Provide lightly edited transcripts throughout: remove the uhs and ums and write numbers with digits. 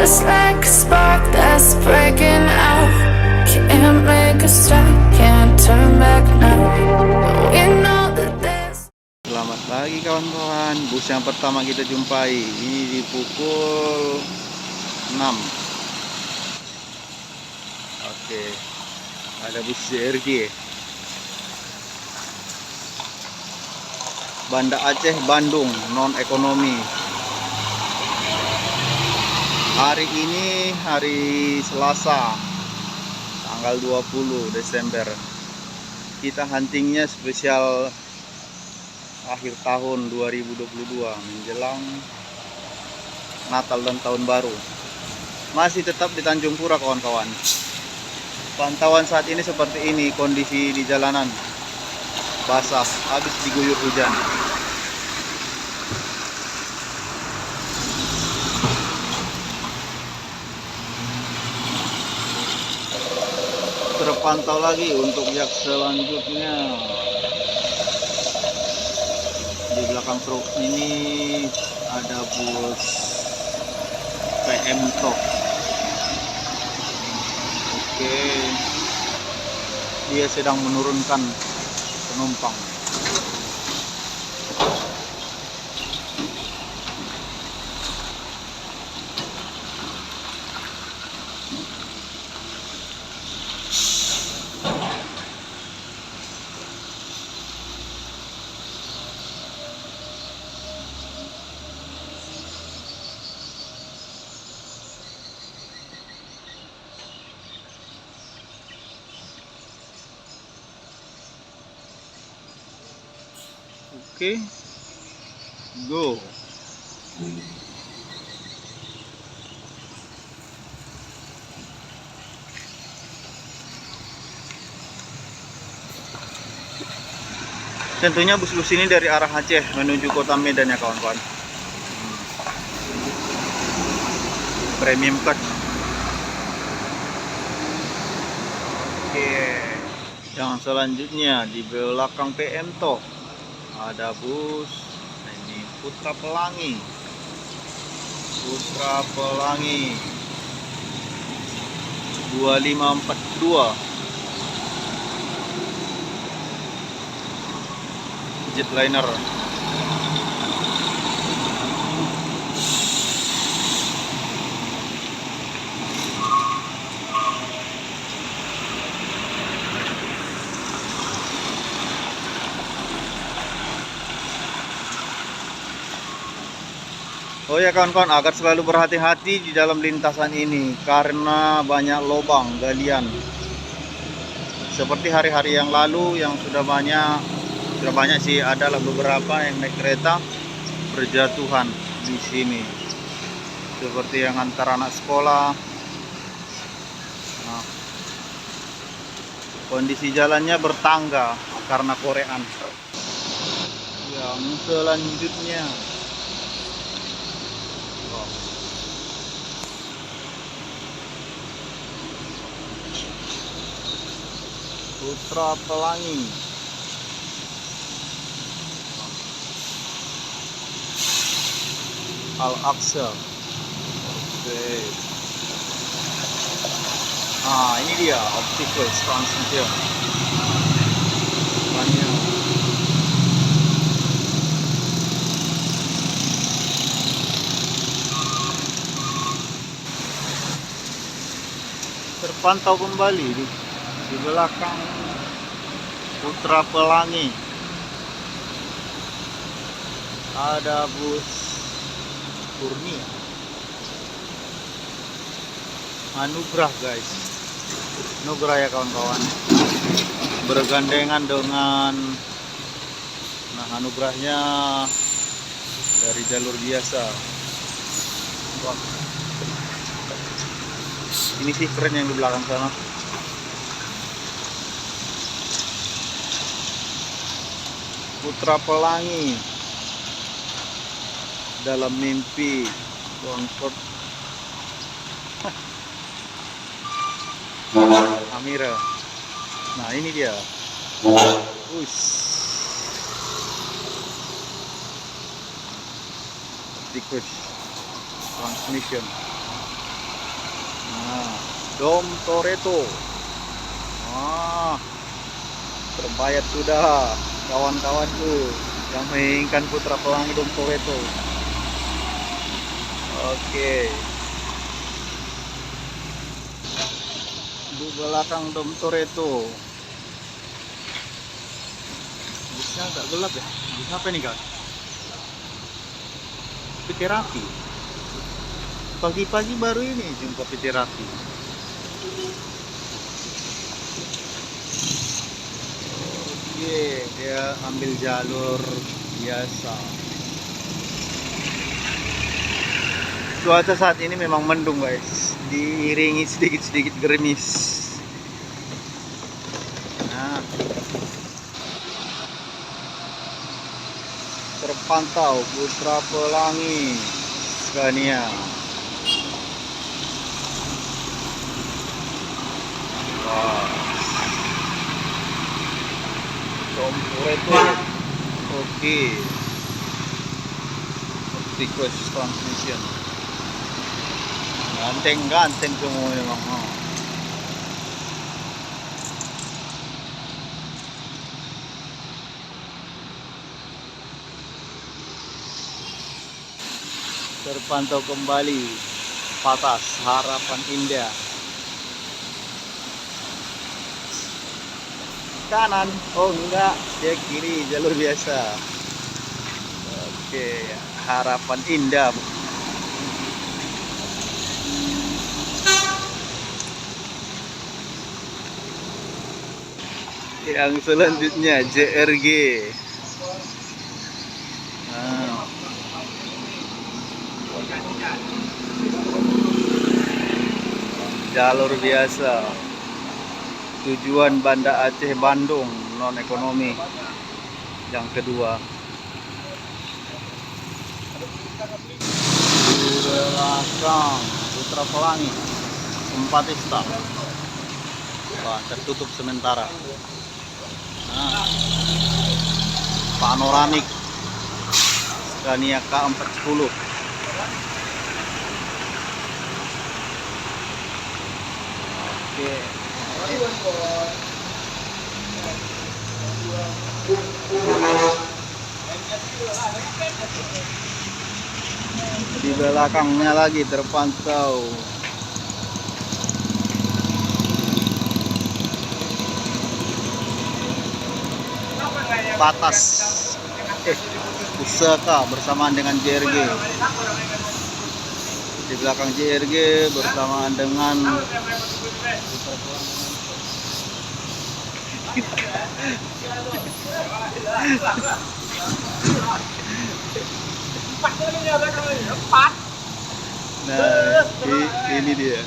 just like a spark that's breaking out. Can't make a stop, can't turn back now. We know that there's. Selamat pagi kawan-kawan. Bus yang pertama kita jumpai ini di pukul 6. Oke, ada bus CRJ Banda Aceh Bandung non ekonomi. Hari ini hari Selasa tanggal 20 Desember. Kita huntingnya spesial akhir tahun 2022 menjelang Natal dan Tahun Baru. Masih tetap di Tanjung Pura kawan-kawan. Pantauan saat ini seperti ini kondisi di jalanan. Basah, habis diguyur hujan. Terpantau lagi untuk yang selanjutnya. Di belakang truk ini ada bus PM Tok. Oke, dia sedang menurunkan penumpang. Oke, go. Tentunya bus-bus ini dari arah Aceh menuju kota Medan ya kawan-kawan. Premium card. Oke, yang selanjutnya di belakang PM Tok ada bus. Nah, ini Putra Pelangi 2542 Jetliner. Oh ya kawan-kawan, agar selalu berhati-hati di dalam lintasan ini karena banyak lubang galian. Seperti hari-hari yang lalu yang sudah banyak sih, adalah beberapa yang naik kereta berjatuhan di sini. Seperti yang antar anak sekolah. Nah, kondisi jalannya bertangga karena korean. Yang selanjutnya Putra Pelangi Al-Aqsa. Oke. Nah, ini dia optical transmission. Banyak. Terpantau kembali di belakang Putra Pelangi ada bus Kurnia Anugrah guys. Anugrah ya kawan-kawan, bergandengan dengan Anugrahnya dari jalur biasa. Wah, ini sih keren yang di belakang sana. Putra Pelangi dalam mimpi Comfort Amira. Nah ini dia. Tikus transmission. Dom Toretto. Terbayat sudah kawan-kawanku yang menginginkan putra pelangi Dom Toretto. Oke. Di belakang Dom Toretto. Bisa agak gelap ya? Bisa apa nih, Kak? Piterapi. Pagi-pagi baru ini jumpa piterapi. Oke, dia ambil jalur biasa. Cuaca saat ini memang mendung, guys. Diiringi sedikit-sedikit gerimis. Nah, terpantau putra pelangi Scania. Wah, Dom Toretto. Oke. Optimus transmission. Ganteng semua memang. Terpantau kembali Patas Harapan Indah. Kanan, oh enggak, dia kiri, jalur biasa. Oke, Harapan Indah. Yang selanjutnya JRG. Jalur biasa. Tujuan Banda Aceh Bandung non ekonomi yang kedua. Di belakang Putra Pelangi Simpatista. Wah, tertutup sementara. Panoramik Scania K410. Oke. Di belakangnya lagi terpantau Patas Pusaka bersamaan dengan JRG. Di belakang JRG bersamaan dengan nah, ini dia.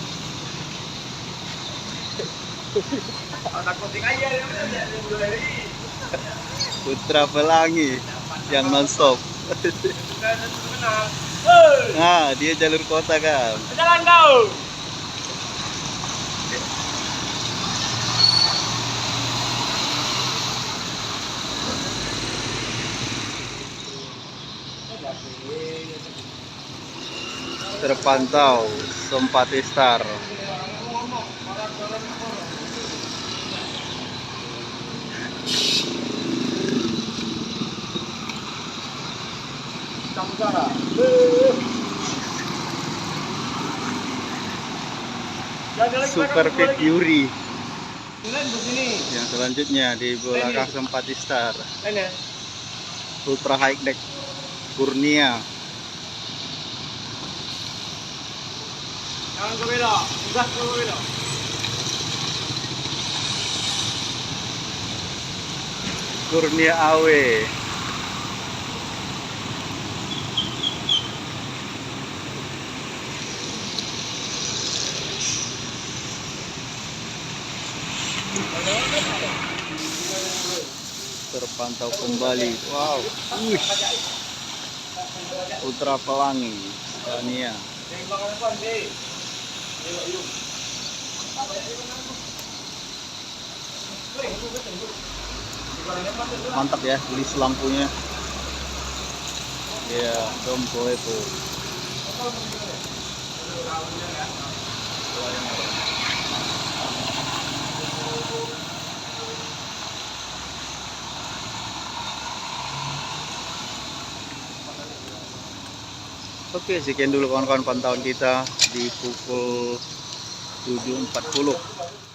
Putra Pelangi yang nonstop. Nah, dia jalur kota kan. Jalan kau. Terpantau Simpatista. Super Pet Fury. Yang selanjutnya di belakang Simpatista. Ultra High Deck Kurnia. Jangan ke belok, gas ke belok. Kurnia AW. Terpantau kembali. Wow. Putra Pelangi Scania. Mantap ya, tulis lampunya. Ya, Dom Toretto. Oke, sekian dulu kawan-kawan pantauan kita di pukul 7.40.